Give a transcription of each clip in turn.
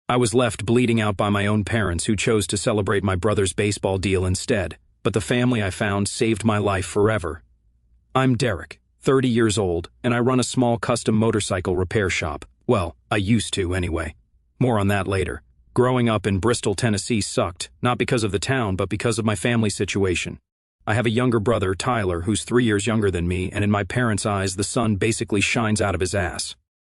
I was left bleeding out by my own parents who chose to celebrate my brother's baseball deal instead, but the family I found saved my life forever. I'm Derek, 30 years old, and I run a small custom motorcycle repair shop. Well, I used to anyway. More on that later. Growing up in Bristol, Tennessee sucked, not because of the town, but because of my family situation. I have a younger brother, Tyler, who's 3 years younger than me, and in my parents' eyes, the sun basically shines out of his ass.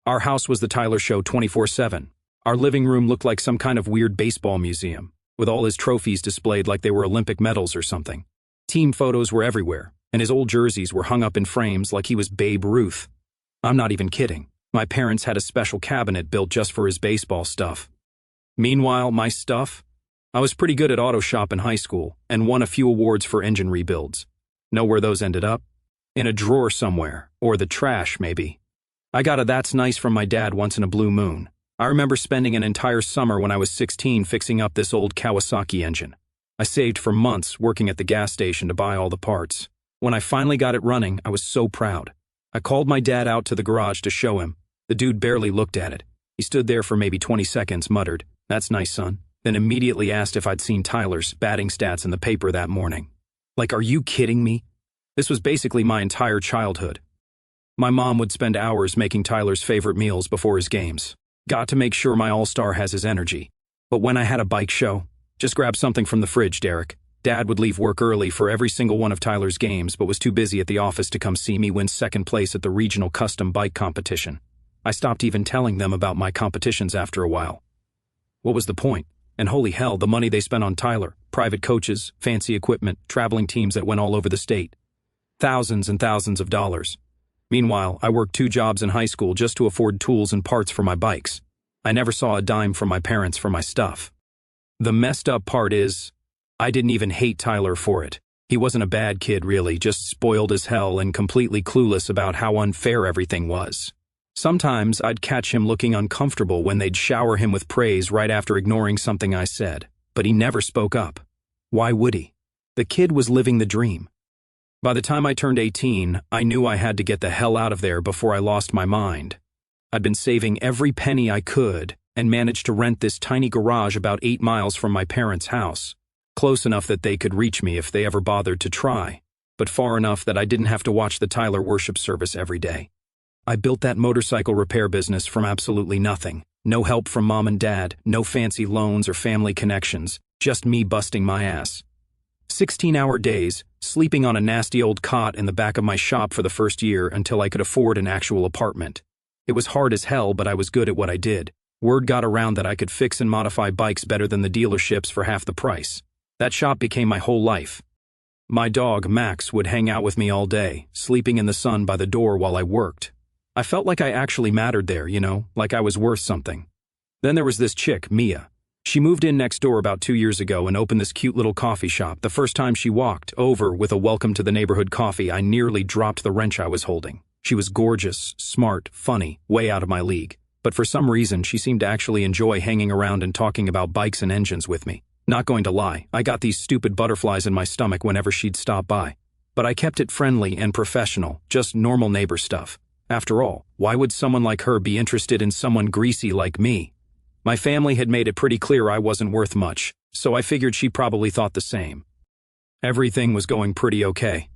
Our house was the Tyler show 24/7. Our living room looked like some kind of weird baseball museum, with all his trophies displayed like they were Olympic medals or something. Team photos were everywhere, and his old jerseys were hung up in frames like he was Babe Ruth. I'm not even kidding. My parents had a special cabinet built just for his baseball stuff. Meanwhile, my stuff? I was pretty good at auto shop in high school, and won a few awards for engine rebuilds. Know where those ended up? In a drawer somewhere, or the trash, maybe. I got a "that's nice" from my dad once in a blue moon. I remember spending an entire summer when I was 16 fixing up this old Kawasaki engine. I saved for months working at the gas station to buy all the parts. When I finally got it running, I was so proud. I called my dad out to the garage to show him. The dude barely looked at it. He stood there for maybe 20 seconds, muttered, "That's nice, son," then immediately asked if I'd seen Tyler's batting stats in the paper that morning. Like, are you kidding me? This was basically my entire childhood. My mom would spend hours making Tyler's favorite meals before his games. Got to make sure my all-star has his energy. But when I had a bike show, just grab something from the fridge, Derek. Dad would leave work early for every single one of Tyler's games, but was too busy at the office to come see me win second place at the regional custom bike competition. I stopped even telling them about my competitions after a while. What was the point? And holy hell, the money they spent on Tyler, private coaches, fancy equipment, traveling teams that went all over the state. Thousands and thousands of dollars. Meanwhile, I worked 2 jobs in high school just to afford tools and parts for my bikes. I never saw a dime from my parents for my stuff. The messed up part is, I didn't even hate Tyler for it. He wasn't a bad kid really, just spoiled as hell and completely clueless about how unfair everything was. Sometimes I'd catch him looking uncomfortable when they'd shower him with praise right after ignoring something I said, but he never spoke up. Why would he? The kid was living the dream. By the time I turned 18, I knew I had to get the hell out of there before I lost my mind. I'd been saving every penny I could and managed to rent this tiny garage about 8 miles from my parents' house, close enough that they could reach me if they ever bothered to try, but far enough that I didn't have to watch the Tyler worship service every day. I built that motorcycle repair business from absolutely nothing. No help from mom and dad, no fancy loans or family connections, just me busting my ass. 16-hour days, sleeping on a nasty old cot in the back of my shop for the first year until I could afford an actual apartment. It was hard as hell, but I was good at what I did. Word got around that I could fix and modify bikes better than the dealerships for half the price. That shop became my whole life. My dog, Max, would hang out with me all day, sleeping in the sun by the door while I worked. I felt like I actually mattered there, like I was worth something. Then there was this chick, Mia. She moved in next door about 2 years ago and opened this cute little coffee shop. The first time she walked over with a "welcome to the neighborhood coffee," I nearly dropped the wrench I was holding. She was gorgeous, smart, funny, way out of my league. But for some reason, she seemed to actually enjoy hanging around and talking about bikes and engines with me. Not going to lie, I got these stupid butterflies in my stomach whenever she'd stop by. But I kept it friendly and professional, just normal neighbor stuff. After all, why would someone like her be interested in someone greasy like me? My family had made it pretty clear I wasn't worth much, so I figured she probably thought the same. Everything was going pretty okay.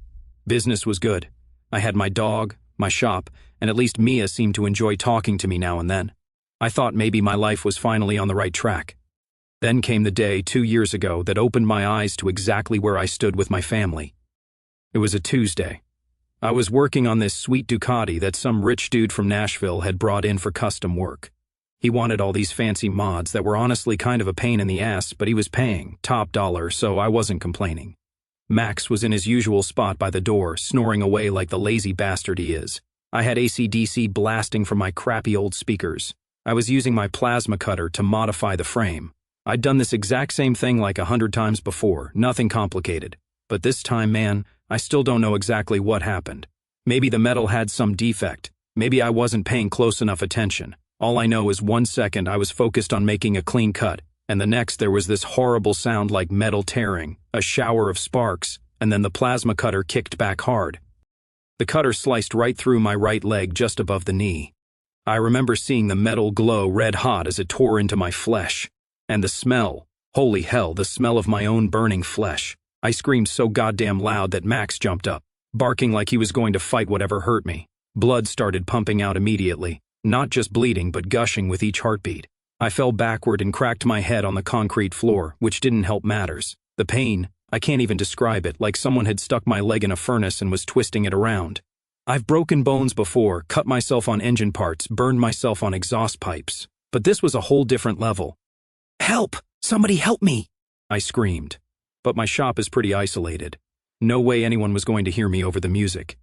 Business was good. I had my dog, my shop, and at least Mia seemed to enjoy talking to me now and then. I thought maybe my life was finally on the right track. Then came the day 2 years ago that opened my eyes to exactly where I stood with my family. It was a Tuesday. I was working on this sweet Ducati that some rich dude from Nashville had brought in for custom work. He wanted all these fancy mods that were honestly kind of a pain in the ass, but he was paying top dollar, so I wasn't complaining. Max was in his usual spot by the door, snoring away like the lazy bastard he is. I had AC/DC blasting from my crappy old speakers. I was using my plasma cutter to modify the frame. I'd done this exact same thing like 100 times before, nothing complicated. But this time, man, I still don't know exactly what happened. Maybe the metal had some defect. Maybe I wasn't paying close enough attention. All I know is 1 second I was focused on making a clean cut, and the next there was this horrible sound like metal tearing, a shower of sparks, and then the plasma cutter kicked back hard. The cutter sliced right through my right leg just above the knee. I remember seeing the metal glow red hot as it tore into my flesh. And the smell, holy hell, the smell of my own burning flesh. I screamed so goddamn loud that Max jumped up, barking like he was going to fight whatever hurt me. Blood started pumping out immediately, not just bleeding but gushing with each heartbeat. I fell backward and cracked my head on the concrete floor, which didn't help matters. The pain, I can't even describe it, like someone had stuck my leg in a furnace and was twisting it around. I've broken bones before, cut myself on engine parts, burned myself on exhaust pipes. But this was a whole different level. "Help! Somebody help me!" I screamed. But my shop is pretty isolated. No way anyone was going to hear me over the music.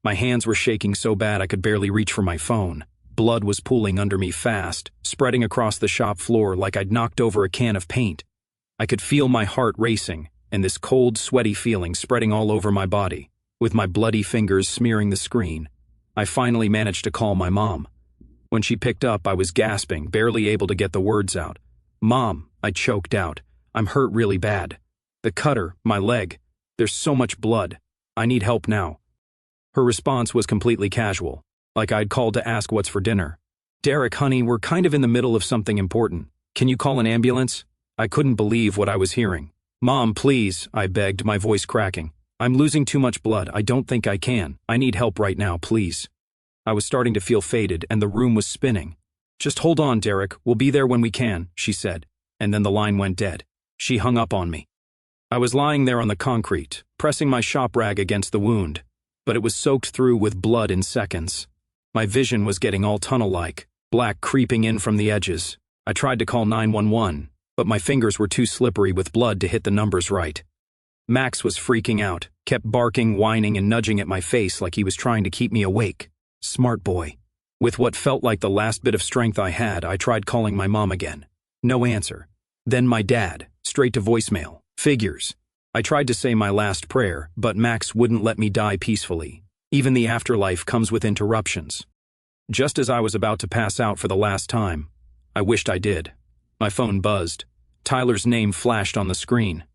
My hands were shaking so bad I could barely reach for my phone. Blood was pooling under me fast, spreading across the shop floor like I'd knocked over a can of paint. I could feel my heart racing, and this cold, sweaty feeling spreading all over my body. With my bloody fingers smearing the screen, I finally managed to call my mom. When she picked up, I was gasping, barely able to get the words out. "Mom," I choked out, "I'm hurt really bad. The cutter, my leg. There's so much blood. I need help now." Her response was completely casual, like I'd called to ask what's for dinner. "Derek, honey, we're kind of in the middle of something important. Can you call an ambulance?" I couldn't believe what I was hearing. "Mom, please," I begged, my voice cracking. "I'm losing too much blood. I don't think I can. I need help right now, please." I was starting to feel faded, and the room was spinning. "Just hold on, Derek. We'll be there when we can," she said, and then the line went dead. She hung up on me. I was lying there on the concrete, pressing my shop rag against the wound, but it was soaked through with blood in seconds. My vision was getting all tunnel-like, black creeping in from the edges. I tried to call 911, but my fingers were too slippery with blood to hit the numbers right. Max was freaking out, kept barking, whining, and nudging at my face like he was trying to keep me awake. Smart boy. With what felt like the last bit of strength I had, I tried calling my mom again. No answer. Then my dad, straight to voicemail. Figures. I tried to say my last prayer, but Max wouldn't let me die peacefully. Even the afterlife comes with interruptions. Just as I was about to pass out for the last time, I wished I did. My phone buzzed. Tyler's name flashed on the screen.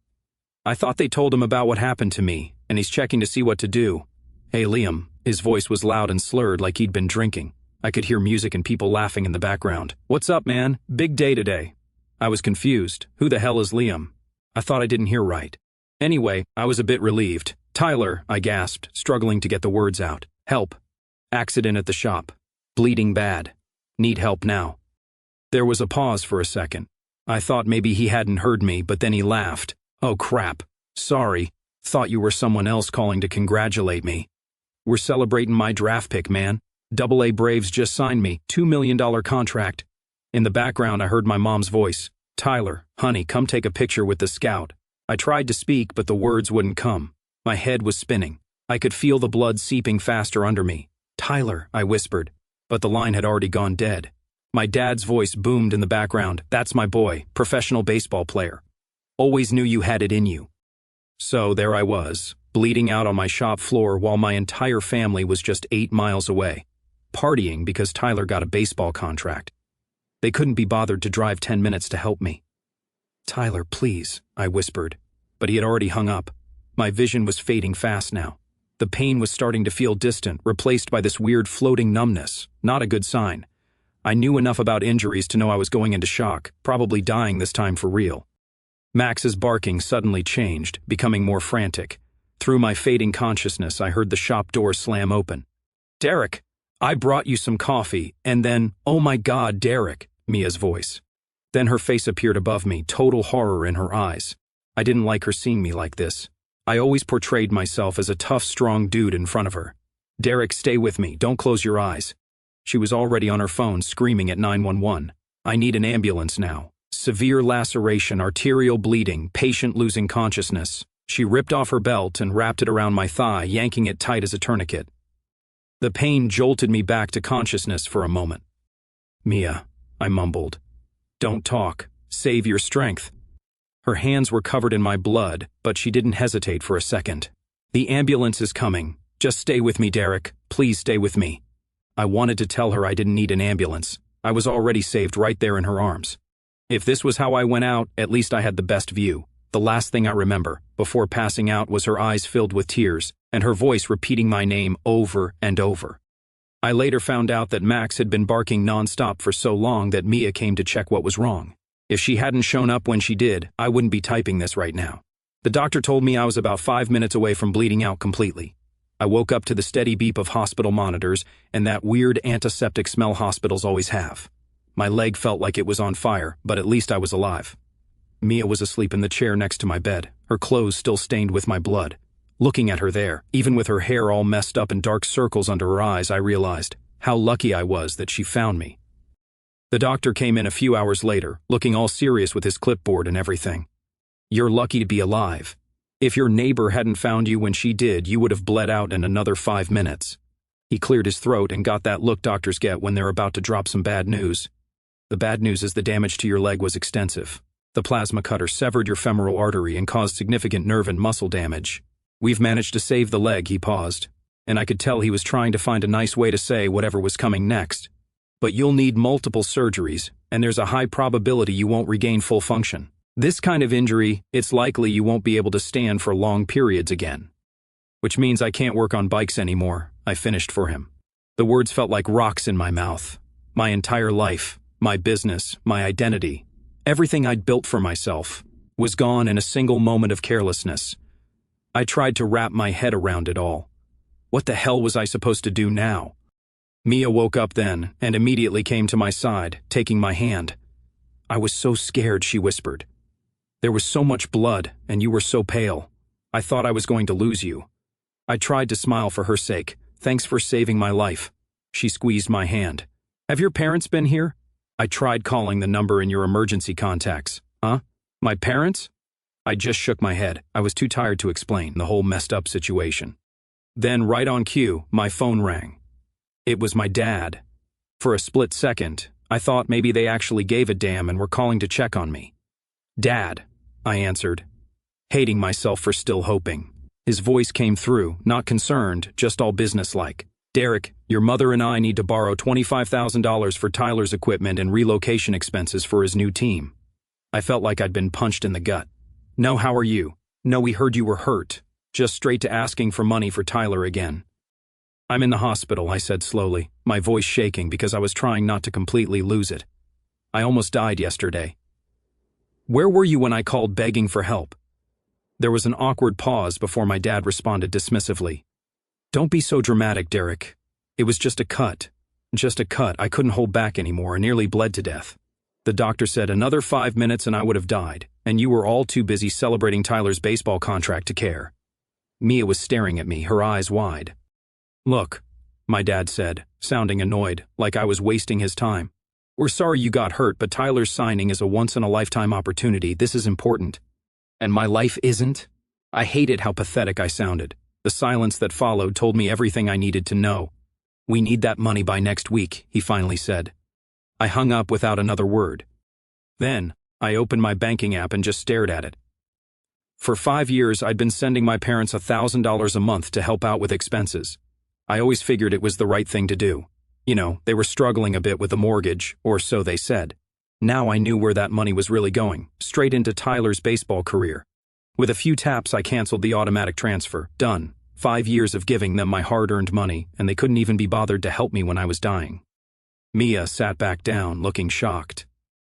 I thought they told him about what happened to me, and he's checking to see what to do. "Hey, Liam." His voice was loud and slurred like he'd been drinking. I could hear music and people laughing in the background. "What's up, man? Big day today." I was confused. Who the hell is Liam? I thought I didn't hear right. Anyway, I was a bit relieved. "Tyler," I gasped, struggling to get the words out. "Help. Accident at the shop. Bleeding bad. Need help now." There was a pause for a second. I thought maybe he hadn't heard me, but then he laughed. "Oh crap. Sorry. Thought you were someone else calling to congratulate me. We're celebrating my draft pick, man. AA Braves just signed me, $2 million contract." In the background, I heard my mom's voice. "Tyler, honey, come take a picture with the scout." I tried to speak, but the words wouldn't come. My head was spinning. I could feel the blood seeping faster under me. "Tyler," I whispered, but the line had already gone dead. My dad's voice boomed in the background. "That's my boy, professional baseball player. Always knew you had it in you." So there I was, bleeding out on my shop floor while my entire family was just 8 miles away, partying because Tyler got a baseball contract. They couldn't be bothered to drive 10 minutes to help me. "Tyler, please," I whispered, but he had already hung up. My vision was fading fast now. The pain was starting to feel distant, replaced by this weird floating numbness. Not a good sign. I knew enough about injuries to know I was going into shock, probably dying this time for real. Max's barking suddenly changed, becoming more frantic. Through my fading consciousness, I heard the shop door slam open. "Derek, I brought you some coffee," and then, "Oh my God, Derek," Mia's voice. Then her face appeared above me, total horror in her eyes. I didn't like her seeing me like this. I always portrayed myself as a tough, strong dude in front of her. "Derek, stay with me, don't close your eyes." She was already on her phone, screaming at 911. "I need an ambulance now. Severe laceration, arterial bleeding, patient losing consciousness." She ripped off her belt and wrapped it around my thigh, yanking it tight as a tourniquet. The pain jolted me back to consciousness for a moment. "Mia," I mumbled. "Don't talk. Save your strength." Her hands were covered in my blood, but she didn't hesitate for a second. "The ambulance is coming. Just stay with me, Derek. Please stay with me." I wanted to tell her I didn't need an ambulance. I was already saved right there in her arms. If this was how I went out, at least I had the best view. The last thing I remember, before passing out, was her eyes filled with tears, and her voice repeating my name over and over. I later found out that Max had been barking nonstop for so long that Mia came to check what was wrong. If she hadn't shown up when she did, I wouldn't be typing this right now. The doctor told me I was about 5 minutes away from bleeding out completely. I woke up to the steady beep of hospital monitors and that weird antiseptic smell hospitals always have. My leg felt like it was on fire, but at least I was alive. Mia was asleep in the chair next to my bed, her clothes still stained with my blood. Looking at her there, even with her hair all messed up and dark circles under her eyes, I realized how lucky I was that she found me. The doctor came in a few hours later, looking all serious with his clipboard and everything. "You're lucky to be alive. If your neighbor hadn't found you when she did, you would have bled out in another 5 minutes." He cleared his throat and got that look doctors get when they're about to drop some bad news. "The bad news is the damage to your leg was extensive. The plasma cutter severed your femoral artery and caused significant nerve and muscle damage. We've managed to save the leg." He paused, and I could tell he was trying to find a nice way to say whatever was coming next. "But you'll need multiple surgeries, and there's a high probability you won't regain full function. This kind of injury, it's likely you won't be able to stand for long periods again. Which means I can't work on bikes anymore," I finished for him. The words felt like rocks in my mouth. My entire life, my business, my identity, everything I'd built for myself, was gone in a single moment of carelessness. I tried to wrap my head around it all. What the hell was I supposed to do now? Mia woke up then and immediately came to my side, taking my hand. "I was so scared," she whispered. "There was so much blood, and you were so pale. I thought I was going to lose you." I tried to smile for her sake. "Thanks for saving my life." She squeezed my hand. "Have your parents been here?" "I tried calling the number in your emergency contacts." "Huh? My parents?" I just shook my head. I was too tired to explain the whole messed up situation. Then, right on cue, my phone rang. It was my dad. For a split second, I thought maybe they actually gave a damn and were calling to check on me. "Dad," I answered, hating myself for still hoping. His voice came through, not concerned, just all businesslike. "Derek, your mother and I need to borrow $25,000 for Tyler's equipment and relocation expenses for his new team." I felt like I'd been punched in the gut. "No, how are you? No, we heard you were hurt." Just straight to asking for money for Tyler again. "I'm in the hospital," I said slowly, my voice shaking because I was trying not to completely lose it. "I almost died yesterday." "Where were you when I called begging for help?" There was an awkward pause before my dad responded dismissively. "Don't be so dramatic, Derek. It was just a cut. Just a cut. I couldn't hold back anymore and nearly bled to death. The doctor said another 5 minutes and I would have died, and you were all too busy celebrating Tyler's baseball contract to care." Mia was staring at me, her eyes wide. "Look," my dad said, sounding annoyed, like I was wasting his time. "We're sorry you got hurt, but Tyler's signing is a once-in-a-lifetime opportunity. This is important." "And my life isn't?" I hated how pathetic I sounded. The silence that followed told me everything I needed to know. "We need that money by next week," he finally said. I hung up without another word. Then, I opened my banking app and just stared at it. For 5 years, I'd been sending my parents $1,000 a month to help out with expenses. I always figured it was the right thing to do. You know, they were struggling a bit with the mortgage, or so they said. Now I knew where that money was really going, straight into Tyler's baseball career. With a few taps, I canceled the automatic transfer. Done. 5 years of giving them my hard-earned money, and they couldn't even be bothered to help me when I was dying. Mia sat back down, looking shocked.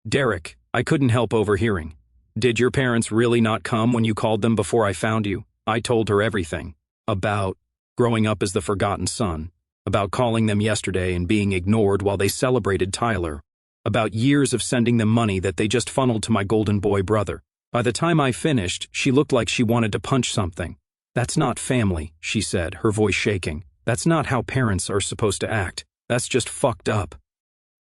"Derek," I couldn't help overhearing. "Did your parents really not come when you called them before I found you?" I told her everything. About growing up as the forgotten son. About calling them yesterday and being ignored while they celebrated Tyler. About years of sending them money that they just funneled to my golden boy brother. By the time I finished, she looked like she wanted to punch something. "That's not family," she said, her voice shaking. "That's not how parents are supposed to act. That's just fucked up."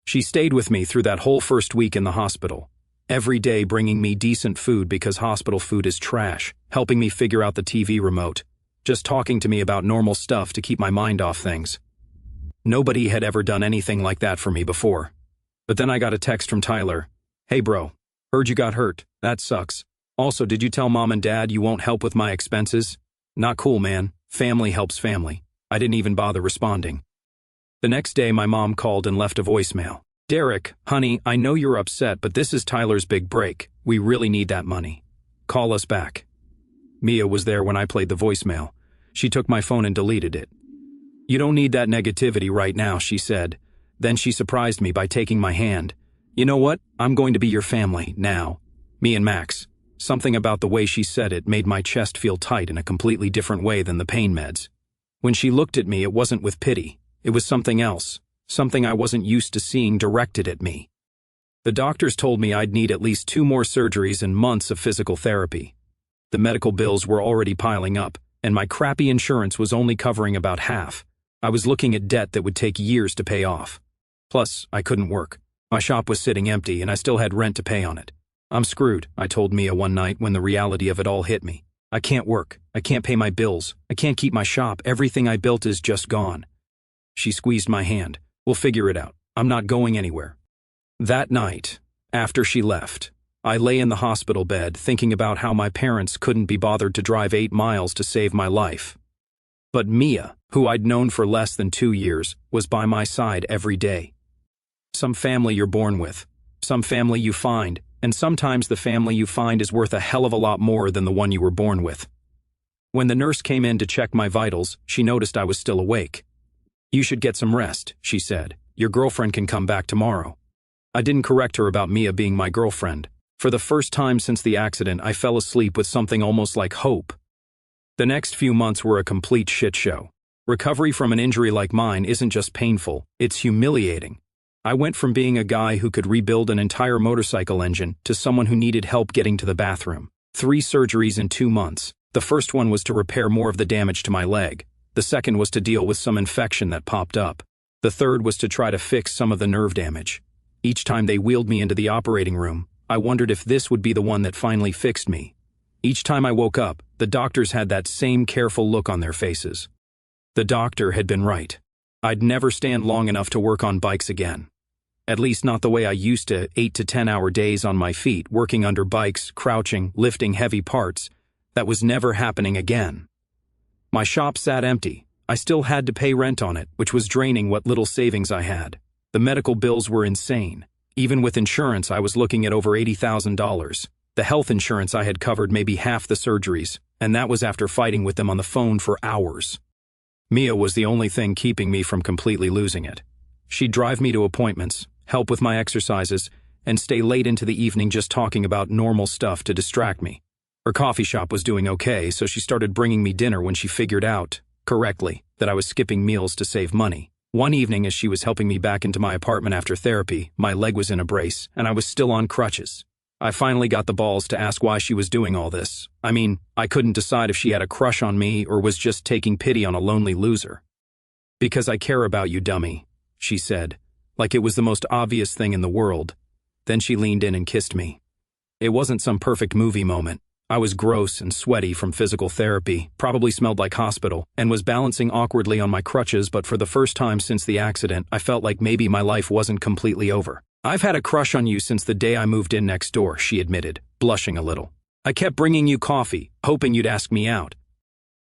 She stayed with me through that whole first week in the hospital. Every day bringing me decent food because hospital food is trash, helping me figure out the TV remote, just talking to me about normal stuff to keep my mind off things. Nobody had ever done anything like that for me before. But then I got a text from Tyler. "Hey bro, heard you got hurt. That sucks. Also, did you tell mom and dad you won't help with my expenses?" "Not cool, man. Family helps family." I didn't even bother responding. The next day my mom called and left a voicemail. "Derek, honey, I know you're upset, but this is Tyler's big break. We really need that money. Call us back." Mia was there when I played the voicemail. She took my phone and deleted it. "You don't need that negativity right now," she said. Then she surprised me by taking my hand. "You know what? I'm going to be your family, now. Me and Max." Something about the way she said it made my chest feel tight in a completely different way than the pain meds. When she looked at me, it wasn't with pity. It was something else, something I wasn't used to seeing directed at me. The doctors told me I'd need at least 2 more surgeries and months of physical therapy. The medical bills were already piling up, and my crappy insurance was only covering about half. I was looking at debt that would take years to pay off. Plus, I couldn't work. My shop was sitting empty, and I still had rent to pay on it. "I'm screwed," I told Mia one night when the reality of it all hit me. "I can't work. I can't pay my bills. I can't keep my shop. Everything I built is just gone." She squeezed my hand. "We'll figure it out. I'm not going anywhere." That night, after she left, I lay in the hospital bed thinking about how my parents couldn't be bothered to drive 8 miles to save my life. But Mia, who I'd known for less than 2 years, was by my side every day. Some family you're born with, some family you find, and sometimes the family you find is worth a hell of a lot more than the one you were born with. When the nurse came in to check my vitals, she noticed I was still awake. "You should get some rest," she said. "Your girlfriend can come back tomorrow." I didn't correct her about Mia being my girlfriend. For the first time since the accident, I fell asleep with something almost like hope. The next few months were a complete shit show. Recovery from an injury like mine isn't just painful, it's humiliating. I went from being a guy who could rebuild an entire motorcycle engine to someone who needed help getting to the bathroom. 3 surgeries in 2 months. The first one was to repair more of the damage to my leg. The second was to deal with some infection that popped up. The third was to try to fix some of the nerve damage. Each time they wheeled me into the operating room, I wondered if this would be the one that finally fixed me. Each time I woke up, the doctors had that same careful look on their faces. The doctor had been right. I'd never stand long enough to work on bikes again. At least not the way I used to, 8 to 10-hour days on my feet, working under bikes, crouching, lifting heavy parts. That was never happening again. My shop sat empty. I still had to pay rent on it, which was draining what little savings I had. The medical bills were insane. Even with insurance, I was looking at over $80,000. The health insurance I had covered maybe half the surgeries, and that was after fighting with them on the phone for hours. Mia was the only thing keeping me from completely losing it. She'd drive me to appointments, help with my exercises, and stay late into the evening just talking about normal stuff to distract me. Her coffee shop was doing okay, so she started bringing me dinner when she figured out, correctly, that I was skipping meals to save money. One evening, as she was helping me back into my apartment after therapy, my leg was in a brace, and I was still on crutches. I finally got the balls to ask why she was doing all this. I mean, I couldn't decide if she had a crush on me or was just taking pity on a lonely loser. "Because I care about you, dummy," she said, like it was the most obvious thing in the world. Then she leaned in and kissed me. It wasn't some perfect movie moment. I was gross and sweaty from physical therapy, probably smelled like hospital, and was balancing awkwardly on my crutches, but for the first time since the accident, I felt like maybe my life wasn't completely over. "I've had a crush on you since the day I moved in next door," she admitted, blushing a little. "I kept bringing you coffee, hoping you'd ask me out."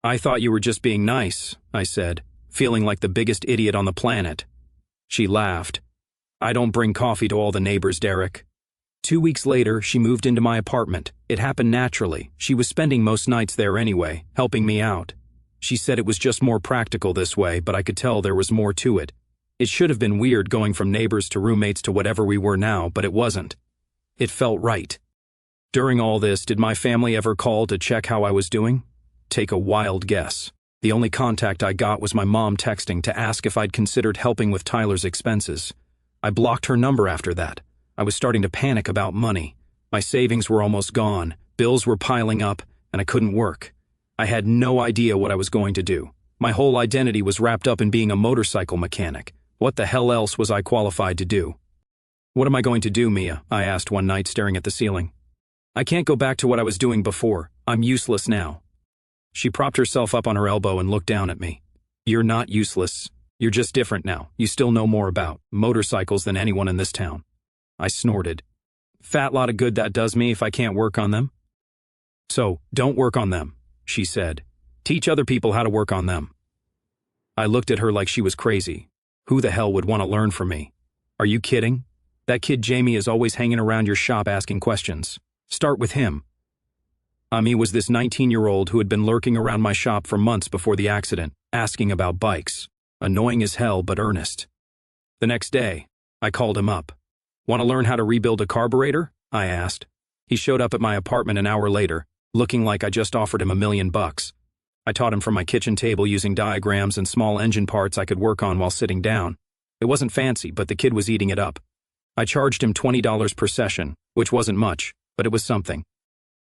"I thought you were just being nice," I said, feeling like the biggest idiot on the planet. She laughed. "I don't bring coffee to all the neighbors, Derek." 2 weeks later, she moved into my apartment. It happened naturally. She was spending most nights there anyway, helping me out. She said it was just more practical this way, but I could tell there was more to it. It should have been weird going from neighbors to roommates to whatever we were now, but it wasn't. It felt right. During all this, did my family ever call to check how I was doing? Take a wild guess. The only contact I got was my mom texting to ask if I'd considered helping with Tyler's expenses. I blocked her number after that. I was starting to panic about money. My savings were almost gone, bills were piling up, and I couldn't work. I had no idea what I was going to do. My whole identity was wrapped up in being a motorcycle mechanic. What the hell else was I qualified to do? "What am I going to do, Mia?" I asked one night, staring at the ceiling. "I can't go back to what I was doing before. I'm useless now." She propped herself up on her elbow and looked down at me. "You're not useless. You're just different now. You still know more about motorcycles than anyone in this town." I snorted. "Fat lot of good that does me if I can't work on them." "So, don't work on them," she said. "Teach other people how to work on them." I looked at her like she was crazy. Who the hell would want to learn from me? Are you kidding? That kid Jamie is always hanging around your shop asking questions. Start with him. Ami was this 19-year-old who had been lurking around my shop for months before the accident, asking about bikes. annoying as hell but earnest. The next day, I called him up. "Want to learn how to rebuild a carburetor?" I asked. He showed up at my apartment an hour later, looking like I just offered him $1 million. I taught him from my kitchen table using diagrams and small engine parts I could work on while sitting down. It wasn't fancy, but the kid was eating it up. I charged him $20 per session, which wasn't much, but it was something.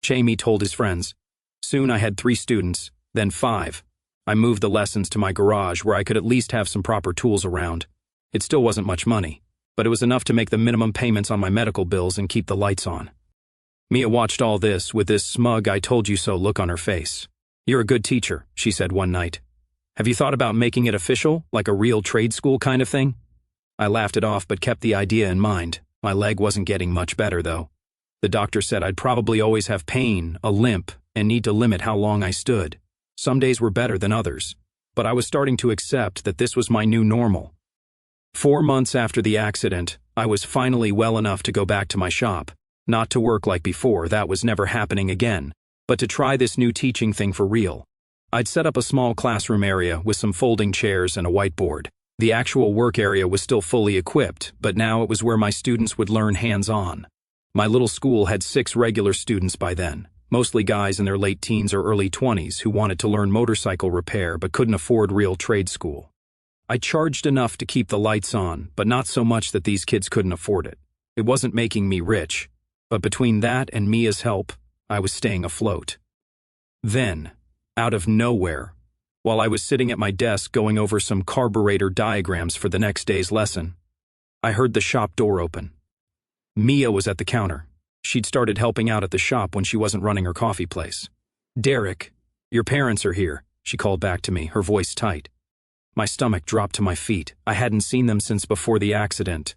Jamie told his friends. Soon I had 3 students, then 5. I moved the lessons to my garage where I could at least have some proper tools around. It still wasn't much money, but it was enough to make the minimum payments on my medical bills and keep the lights on. Mia watched all this with this smug "I told you so" look on her face. "You're a good teacher," she said one night. "Have you thought about making it official, like a real trade school kind of thing?" I laughed it off but kept the idea in mind. My leg wasn't getting much better, though. The doctor said I'd probably always have pain, a limp, and need to limit how long I stood. Some days were better than others, but I was starting to accept that this was my new normal. 4 months after the accident, I was finally well enough to go back to my shop. Not to work like before, that was never happening again, but to try this new teaching thing for real. I'd set up a small classroom area with some folding chairs and a whiteboard. The actual work area was still fully equipped, but now it was where my students would learn hands-on. My little school had 6 regular students by then, mostly guys in their late teens or early 20s who wanted to learn motorcycle repair but couldn't afford real trade school. I charged enough to keep the lights on, but not so much that these kids couldn't afford it. It wasn't making me rich, but between that and Mia's help, I was staying afloat. Then, out of nowhere, while I was sitting at my desk going over some carburetor diagrams for the next day's lesson, I heard the shop door open. Mia was at the counter. She'd started helping out at the shop when she wasn't running her coffee place. "Derek, your parents are here," she called back to me, her voice tight. My stomach dropped to my feet. I hadn't seen them since before the accident.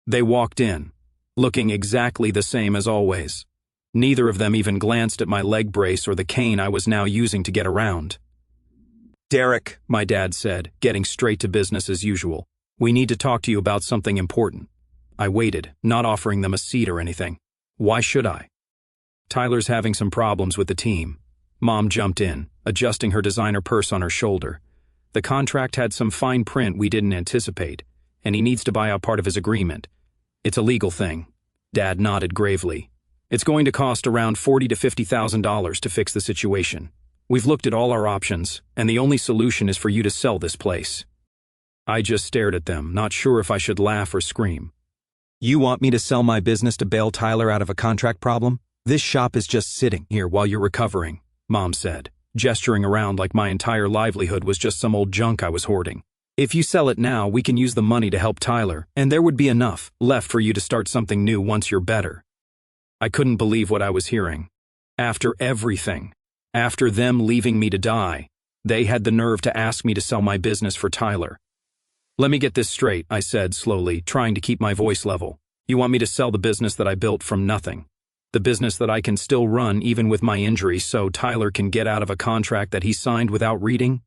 They walked in, looking exactly the same as always. Neither of them even glanced at my leg brace or the cane I was now using to get around. "Derek," my dad said, getting straight to business as usual, "we need to talk to you about something important." I waited, not offering them a seat or anything. Why should I? "Tyler's having some problems with the team." Mom jumped in, adjusting her designer purse on her shoulder. "The contract had some fine print we didn't anticipate, and he needs to buy out part of his agreement. It's a legal thing." Dad nodded gravely. "It's going to cost around $40,000 to $50,000 to fix the situation. We've looked at all our options, and the only solution is for you to sell this place." I just stared at them, not sure if I should laugh or scream. "You want me to sell my business to bail Tyler out of a contract problem? This shop is just sitting here while you're recovering," Mom said, gesturing around like my entire livelihood was just some old junk I was hoarding. "If you sell it now, we can use the money to help Tyler, and there would be enough left for you to start something new once you're better." I couldn't believe what I was hearing. After everything, after them leaving me to die, they had the nerve to ask me to sell my business for Tyler. "Let me get this straight," I said slowly, trying to keep my voice level. "You want me to sell the business that I built from nothing? The business that I can still run even with my injury so Tyler can get out of a contract that he signed without reading?"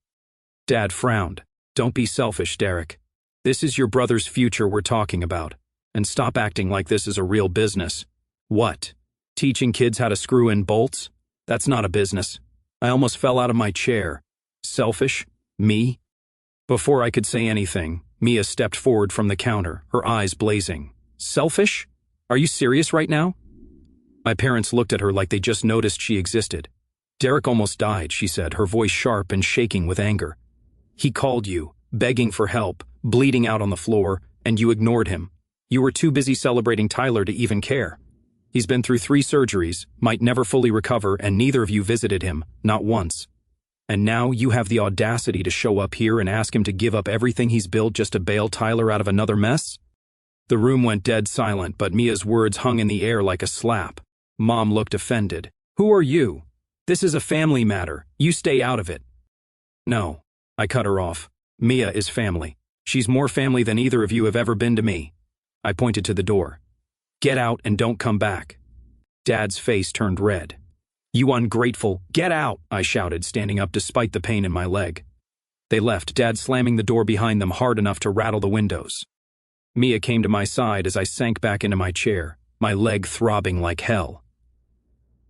Dad frowned. "Don't be selfish, Derek. This is your brother's future we're talking about. And stop acting like this is a real business." "What? Teaching kids how to screw in bolts? That's not a business." I almost fell out of my chair. Selfish? Me? Before I could say anything, Mia stepped forward from the counter, her eyes blazing. "Selfish? Are you serious right now?" My parents looked at her like they just noticed she existed. "Derek almost died," she said, her voice sharp and shaking with anger. "He called you, begging for help, bleeding out on the floor, and you ignored him. You were too busy celebrating Tyler to even care. He's been through 3 surgeries, might never fully recover, and neither of you visited him, not once. And now you have the audacity to show up here and ask him to give up everything he's built just to bail Tyler out of another mess?" The room went dead silent, but Mia's words hung in the air like a slap. Mom looked offended. "Who are you? This is a family matter. You stay out of it." "No," I cut her off. "Mia is family. She's more family than either of you have ever been to me." I pointed to the door. "Get out and don't come back." Dad's face turned red. "You ungrateful, get out!" I shouted, standing up despite the pain in my leg. They left, Dad slamming the door behind them hard enough to rattle the windows. Mia came to my side as I sank back into my chair, my leg throbbing like hell.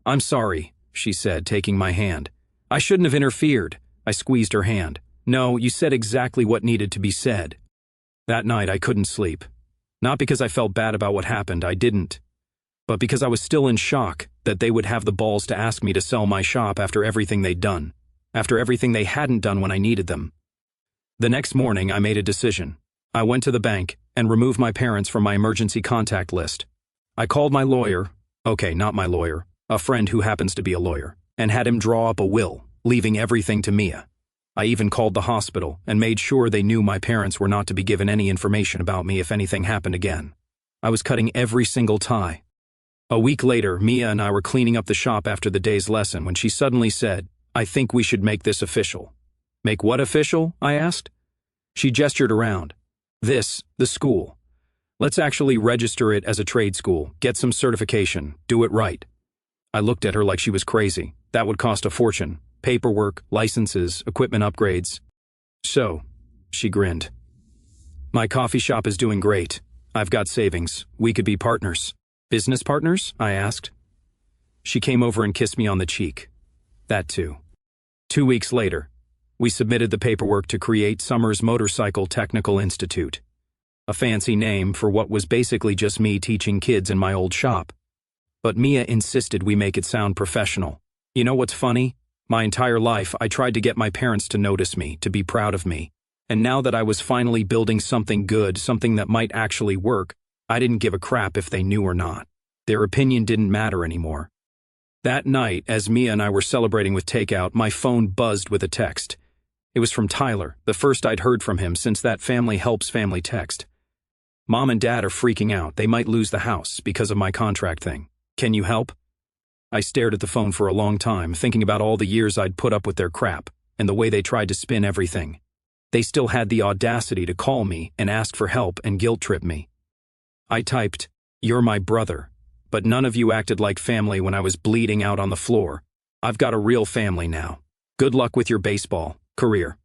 "I'm sorry," she said, taking my hand. "I shouldn't have interfered." I squeezed her hand. No, you said exactly what needed to be said. That night I couldn't sleep. Not because I felt bad about what happened, I didn't. But because I was still in shock that they would have the balls to ask me to sell my shop after everything they'd done. After everything they hadn't done when I needed them. The next morning I made a decision. I went to the bank and removed my parents from my emergency contact list. I called my lawyer, not my lawyer, a friend who happens to be a lawyer, and had him draw up a will, leaving everything to Mia. I even called the hospital and made sure they knew my parents were not to be given any information about me if anything happened again. I was cutting every single tie. A week later, Mia and I were cleaning up the shop after the day's lesson when she suddenly said, "I think we should make this official." "Make what official?" I asked. She gestured around. "The school. Let's actually register it as a trade school, get some certification, do it right." I looked at her like she was crazy. That would cost a fortune. Paperwork, licenses, equipment upgrades. "So," she grinned. "My coffee shop is doing great. I've got savings. We could be partners." "Business partners?" I asked. She came over and kissed me on the cheek. That too. 2 weeks later, we submitted the paperwork to create Summer's Motorcycle Technical Institute. A fancy name for what was basically just me teaching kids in my old shop. But Mia insisted we make it sound professional. You know what's funny? My entire life, I tried to get my parents to notice me, to be proud of me. And now that I was finally building something good, something that might actually work, I didn't give a crap if they knew or not. Their opinion didn't matter anymore. That night, as Mia and I were celebrating with takeout, my phone buzzed with a text. It was from Tyler, the first I'd heard from him since that Family Helps Family text. "Mom and Dad are freaking out. They might lose the house because of my contract thing. Can you help?" I stared at the phone for a long time, thinking about all the years I'd put up with their crap, and the way they tried to spin everything. They still had the audacity to call me and ask for help and guilt-trip me. I typed, "You're my brother, but none of you acted like family when I was bleeding out on the floor. I've got a real family now. Good luck with your baseball career."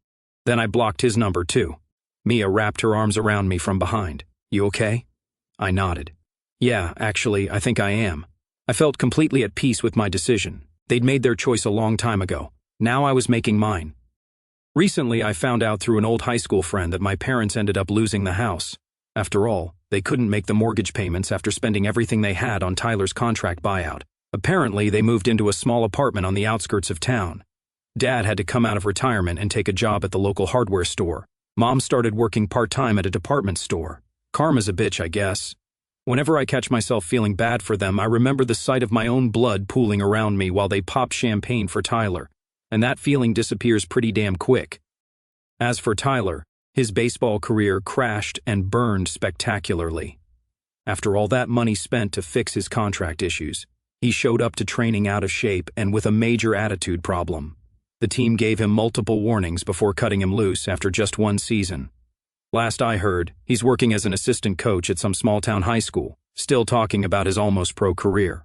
Then I blocked his number too. Mia wrapped her arms around me from behind. "You okay?" I nodded. "Yeah, actually, I think I am." I felt completely at peace with my decision. They'd made their choice a long time ago. Now I was making mine. Recently, I found out through an old high school friend that my parents ended up losing the house. After all, they couldn't make the mortgage payments after spending everything they had on Tyler's contract buyout. Apparently, they moved into a small apartment on the outskirts of town. Dad had to come out of retirement and take a job at the local hardware store. Mom started working part-time at a department store. Karma's a bitch, I guess. Whenever I catch myself feeling bad for them, I remember the sight of my own blood pooling around me while they popped champagne for Tyler, and that feeling disappears pretty damn quick. As for Tyler, his baseball career crashed and burned spectacularly. After all that money spent to fix his contract issues, he showed up to training out of shape and with a major attitude problem. The team gave him multiple warnings before cutting him loose after just one season. Last I heard, he's working as an assistant coach at some small-town high school, still talking about his almost pro career.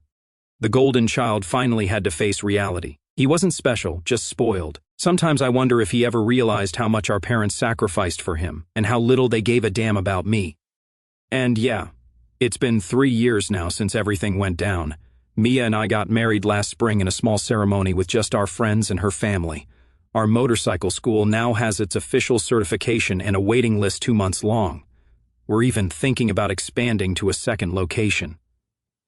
The golden child finally had to face reality. He wasn't special, just spoiled. Sometimes I wonder if he ever realized how much our parents sacrificed for him and how little they gave a damn about me. And yeah, it's been 3 years now since everything went down. Mia and I got married last spring in a small ceremony with just our friends and her family. Our motorcycle school now has its official certification and a waiting list 2 months long. We're even thinking about expanding to a second location.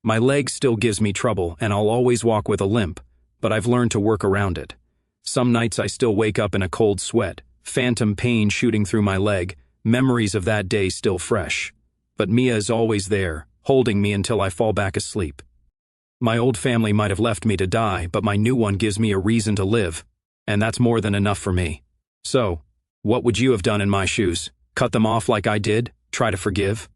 My leg still gives me trouble and I'll always walk with a limp, but I've learned to work around it. Some nights I still wake up in a cold sweat, phantom pain shooting through my leg, memories of that day still fresh. But Mia is always there, holding me until I fall back asleep. My old family might have left me to die, but my new one gives me a reason to live. And that's more than enough for me. So, what would you have done in my shoes? Cut them off like I did? Try to forgive?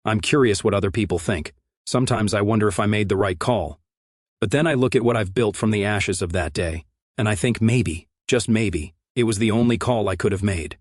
I'm curious what other people think. Sometimes I wonder if I made the right call. But then I look at what I've built from the ashes of that day, and I think maybe, just maybe, it was the only call I could have made.